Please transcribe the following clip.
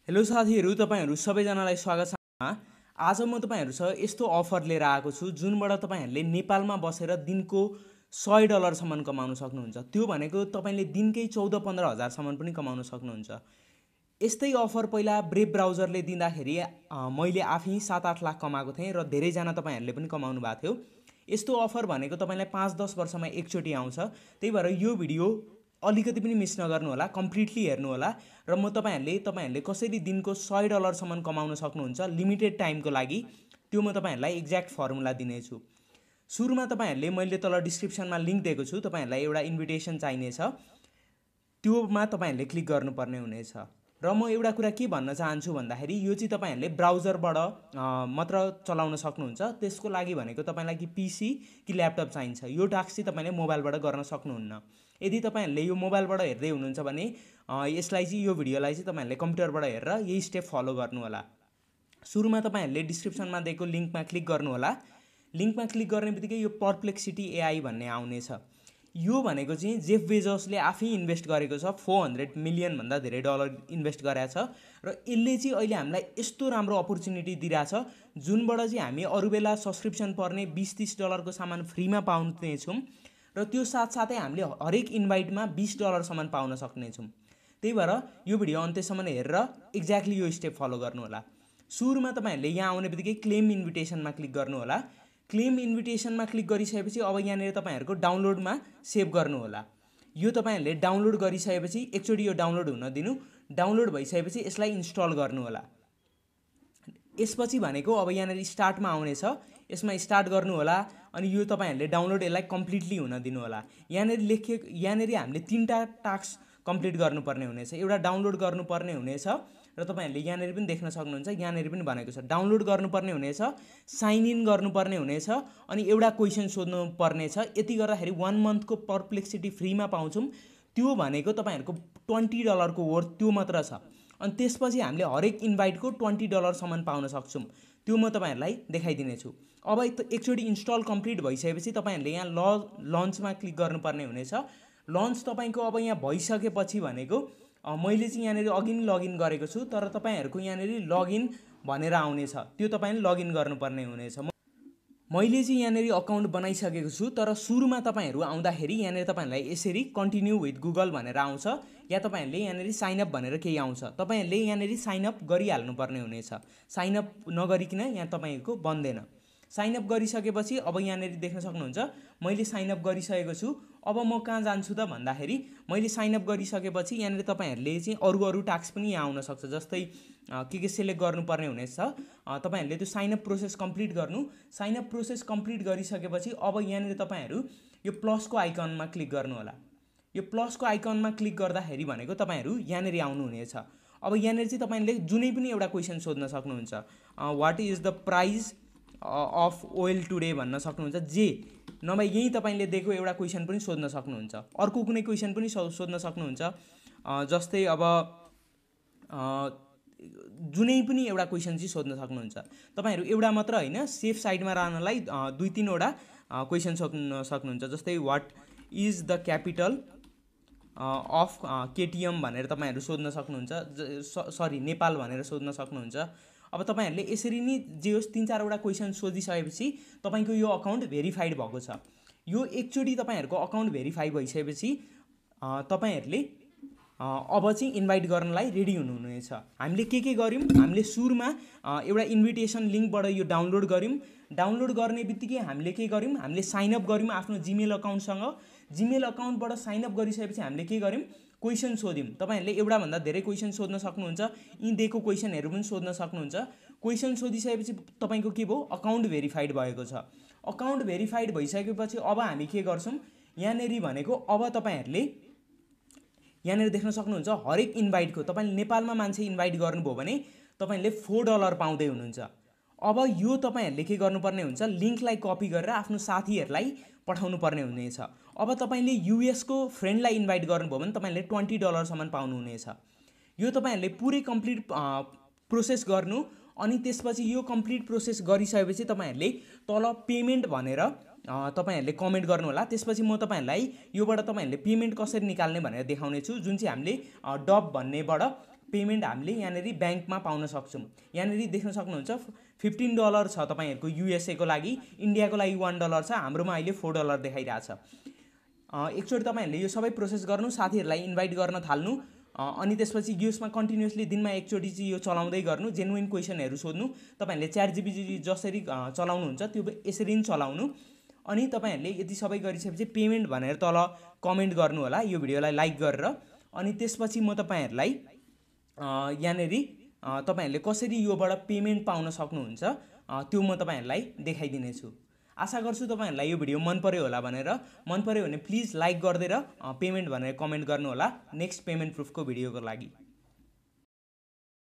Hello साथीहरू, तपाईहरु सबैजनालाई स्वागत छ। आज म तपाईहरुसँग यस्तो अफर लिएर आएको छु जुनबाट तपाईहरुले नेपालमा बसेर दिनको $100 सम्म कमाउन सक्नुहुन्छ। त्यो भनेको तपाईले दिनकै 14-15 हजार सम्म पनि कमाउन सक्नुहुन्छ। यस्तै अफर पहिला ब्रेभ ब्राउजरले दिँदाखेरि मैले आफै 7-8 लाख कमाएको थिएँ र धेरै जना तपाईहरुले पनि कमाउनु भएको थियो। यस्तो अफर भनेको तपाईलाई 5-10 वर्षमा एकचोटी आउँछ। त्यही भएर यो भिडियो अलिकति पनि मिस नगर्नु होला, कम्प्लिटली हेर्नु होला र म तपाईहरुले कसरी दिनको $100 सम्म कमाउन सक्नुहुन्छ लिमिटेड टाइमको लागि त्यो म तपाईहरुलाई एक्ज्याक्ट फर्मुला दिने छु। सुरुमा तपाईहरुले मैले तल डिस्क्रिप्सनमा लिंक दिएको छु, तपाईहरुलाई एउटा इन्भिटेसन चाहिनेछ, त्योमा तपाईहरुले क्लिक गर्नुपर्ने हुनेछ। र म एउटा कुरा के भन्न चाहन्छु भन्दाखेरि यो चाहिँ तपाईहरुले ब्राउजरबाट मात्र चलाउन सक्नुहुन्छ। त्यसको लागि भनेको तपाईलाई कि पीसी कि ल्यापटप चाहिन्छ। यो टास्क चाहिँ तपाईले मोबाइलबाट गर्न सक्नुहुन्न। यदि तपाईहरुले यो मोबाइलबाट हेर्दै हुनुहुन्छ भने यसलाई चाहिँ यो भिडियोलाई चाहिँ तपाईहरुले कम्प्युटरबाट हेरेर यही स्टेप फलो गर्नु होला। सुरुमा तपाईहरुले डिस्क्रिप्सनमा दिएको लिंकमा क्लिक गर्नु होला। लिंकमा क्लिक गर्नेबित्तिकै यो पर्प्लेक्सिटी एआई भन्ने आउनेछ। यो भनेको चाहिँ जेफ बेजोसले आफै इन्भेस्ट गरेको छ, $400 मिलियन भन्दा धेरै डलर इन्भेस्ट गरेको छ र यसले चाहिँ अहिले हामीलाई यस्तो राम्रो अपर्च्युनिटी दिइराछ जुनबाट चाहिँ हामी अरु बेला सब्स्क्रिप्सन पर्ने $20-30 को सामान फ्रीमा पाउने छौं र त्यो साथसाथै हामीले हरेक इन्भाइटमा $20 सम्म पाउन सक्ने छौं। त्यही भएर यो भिडियो अन्त्यसम्म हेरेर एक्ज्याक्टली यो स्टेप फलो गर्नु होला। सुरुमा तपाईहरुले यहाँ आउनेबित्तिकै क्लेम इन्भिटेसनमा क्लिक गर्नु होला। क्लेम इन्भिटेसनमा क्लिक गरिसकेपछि अब यहाँनिर तपाईहरुको डाउनलोडमा सेभ गर्नु होला। यो तपाईहरुले डाउनलोड गरिसकेपछि एकचोटी यो डाउनलोड हुन दिनु। डाउनलोड भइसकेपछि यसलाई इन्स्टल गर्नु होला। यसपछि भनेको अब यहाँनिर स्टार्टमा आउनेछ, यसमा स्टार्ट गर्नु होला अनि यो तपाईहरुले डाउनलोड यसलाई कम्प्लिटली हुन दिनु होला। यहाँनिर हामीले 3टा टास्क कम्प्लिट गर्नुपर्ने हुनेछ। एउटा डाउनलोड गर्नुपर्ने हुनेछ र तपाईहरुले यहाँनिर पनि देख्न सक्नुहुन्छ, यहाँनिर पनि भनेको छ डाउनलोड गर्नुपर्ने हुनेछ, साइन इन गर्नुपर्ने हुनेछ अनि एउटा क्वेशन सोध्नु पर्ने छ। यति गर्दाखेरि 1 मन्थको पर्प्लेक्सिटी फ्रीमा पाउँछौं। त्यो भनेको तपाईहरुको $20 को वर्थ त्यो मात्र छ। अनि त्यसपछि हामीले हरेक इन्भाइटको $20 सम्म पाउन सक्छौं। त्यो म तपाईहरुलाई देखाइदिने छु। अब एकचोटी इन्स्टल कम्प्लिट भइसकेपछि तपाईहरुले यहाँ लन्चमा क्लिक गर्नुपर्ने हुनेछ। लन्च तपाईको अब यहाँ भइसकेपछि भनेको मैले चाहिँ यहाँनिर अघि नै लगइन गरेको छु, तर तपाईहरुको यहाँनिर लगइन भनेर आउनेछ, त्यो तपाईले लगइन गर्नुपर्ने हुनेछ। मैले चाहिँ यहाँनिर अकाउन्ट बनाइसकेको छु, तर सुरुमा तपाईहरु आउँदाखेरि यहाँनिर तपाईहरुलाई यसरी कन्टिन्यू विथ गुगल भनेर आउँछ या तपाईहरुले यहाँनिर साइन अप भनेर केही आउँछ। तपाईहरुले यहाँनिर साइन अप गरिहाल्नु पर्ने हुनेछ। साइन अप नगरिकिन यहाँ तपाईको बन्दैन। साइन अप गरिसकेपछि अब यहाँनिर देख्न सक्नुहुन्छ मैले साइन अप गरिसकेको छु। अब म कहाँ जान्छु त भन्दाखेरि मैले साइन अप गरिसकेपछि यहाँनिर तपाईहरुले चाहिँ अरु टास्क पनि यहाँ आउन सक्छ। जस्तै के सिलेक्ट गर्नुपर्ने हुनेछ। तपाईहरुले त्यो साइन अप प्रोसेस कम्प्लिट गर्नु। साइन अप प्रोसेस कम्प्लिट गरिसकेपछि अब यहाँनिर तपाईहरु यो प्लसको आइकनमा क्लिक गर्नु होला। यो प्लसको आइकनमा क्लिक गर्दाखेरि भनेको तपाईहरु यहाँनिर आउनु हुनेछ। अब यहाँनिर चाहिँ तपाईले जुनै पनि एउटा क्वेशन सोध्न सक्नुहुन्छ। What is the price of oil today भन्न सक्नुहुन्छ। जे नभए यही तपाईले दिएको एउटा क्वेशन पनि सोध्न सक्नुहुन्छ। अर्को कुनै क्वेशन पनि सोध्न सक्नुहुन्छ। जस्तै अब जुनै पनि एउटा क्वेशन चाहिँ सोध्न सक्नुहुन्छ। तपाईहरु एउटा मात्र हैन, सेफ साइडमा रहनलाई 2-3 वटा क्वेशन सोध्न सक्नुहुन्छ। जस्तै what is the capital of KTM भनेर तपाईहरु सोध्न सक्नुहुन्छ। सरी नेपाल भनेर सोध्न सक्नुहुन्छ। अब तपाईहरुले यसरी नै जे होस् 3-4 वटा क्वेशन सोधिसकेपछि तपाईको यो अकाउन्ट भेरिफाइड भएको छ। यो एकचोटी तपाईहरुको अकाउन्ट भेरिफाई भइसकेपछि तपाईहरुले अब चाहिँ इन्भाइट गर्नलाई रेडी हुनुहुनेछ। हामीले के गर्यौं? हामीले सुरुमा एउटा इन्भिटेसन लिंकबाट यो डाउनलोड गर्यौं। डाउनलोड गर्नेबित्तिकै हामीले के गर्यौं? हामीले साइन अप गर्यौं आफ्नो जीमेल अकाउन्टसँग। जीमेल अकाउन्टबाट साइन अप गरिसकेपछि हामीले के गर्यौं? क्वेशन सोध्यौं। तपाईहरुले एउटा भन्दा धेरै क्वेशन सोध्न सक्नुहुन्छ। यी दिएको क्वेशनहरु पनि सोध्न सक्नुहुन्छ। क्वेशन सोधिसकेपछि तपाईको के भयो? अकाउन्ट भेरिफाइड भएको छ। अकाउन्ट भेरिफाइड भइसकेपछि अब हामी के गर्छौं? यहाँनेरि भनेको अब तपाईहरुले यहाँनेरि देख्न सक्नुहुन्छ हरेक इन्भाइटको तपाईले नेपालमा मान्छे इन्भाइट गर्नुभयो भने तपाईले $4 पाउँदै हुनुहुन्छ। अब यो तपाईहरुले के गर्नुपर्ने हुन्छ? लिंकलाई कपी गरेर आफ्नो साथीहरुलाई पठाउनु पर्ने हुनेछ। अब तपाईले यूएस को फ्रेन्डलाई इन्भाइट गर्नुभयो भने तपाईले $20 सम्म पाउनु हुनेछ। यो तपाईहरुले पुरै कम्प्लिट प्रोसेस गर्नु अनि त्यसपछि यो कम्प्लिट प्रोसेस गरिसकेपछि तपाईहरुले तल पेमेन्ट भनेर तपाईहरुले कमेन्ट गर्नु होला। त्यसपछि म तपाईहरुलाई योबाट तपाईहरुले पेमेन्ट कसरी निकाल्ने भनेर देखाउने छु, जुन चाहिँ हामीले डब भन्नेबाट पेमेन्ट हामीले यहाँनिर ब्याङ्कमा पाउन सक्छौँ। यहाँनिर देख्न सक्नुहुन्छ $15 छ तपाईँहरूको युएसएको लागि, इन्डियाको लागि $1 छ, हाम्रोमा अहिले $4 देखाइरहेछ। एकचोटि तपाईँहरूले यो सबै प्रोसेस गर्नु, साथीहरूलाई इन्भाइट गर्न थाल्नु, अनि त्यसपछि यसमा कन्टिन्युसली दिनमा एकचोटि चाहिँ यो चलाउँदै गर्नु, जेन्युइन क्वेसनहरू सोध्नु। तपाईँहरूले च्याटजिपिटी जसरी चलाउनुहुन्छ त्यो यसरी नै चलाउनु। अनि तपाईँहरूले यति सबै गरिसकेपछि पेमेन्ट भनेर तल कमेन्ट गर्नु होला यो भिडियोलाई लाइक गरेर। अनि त्यसपछि म तपाईँहरूलाई यहाँनिर तपाईँहरूले कसरी योबाट पेमेन्ट पाउन सक्नुहुन्छ त्यो म तपाईँहरूलाई देखाइदिनेछु। आशा गर्छु तपाईँहरूलाई यो भिडियो मन पर्यो होला भनेर। मन पर्यो भने प्लिज लाइक गरिदिएर पेमेन्ट भनेर कमेन्ट गर्नु होला नेक्स्ट पेमेन्ट प्रुफको भिडियोको लागि।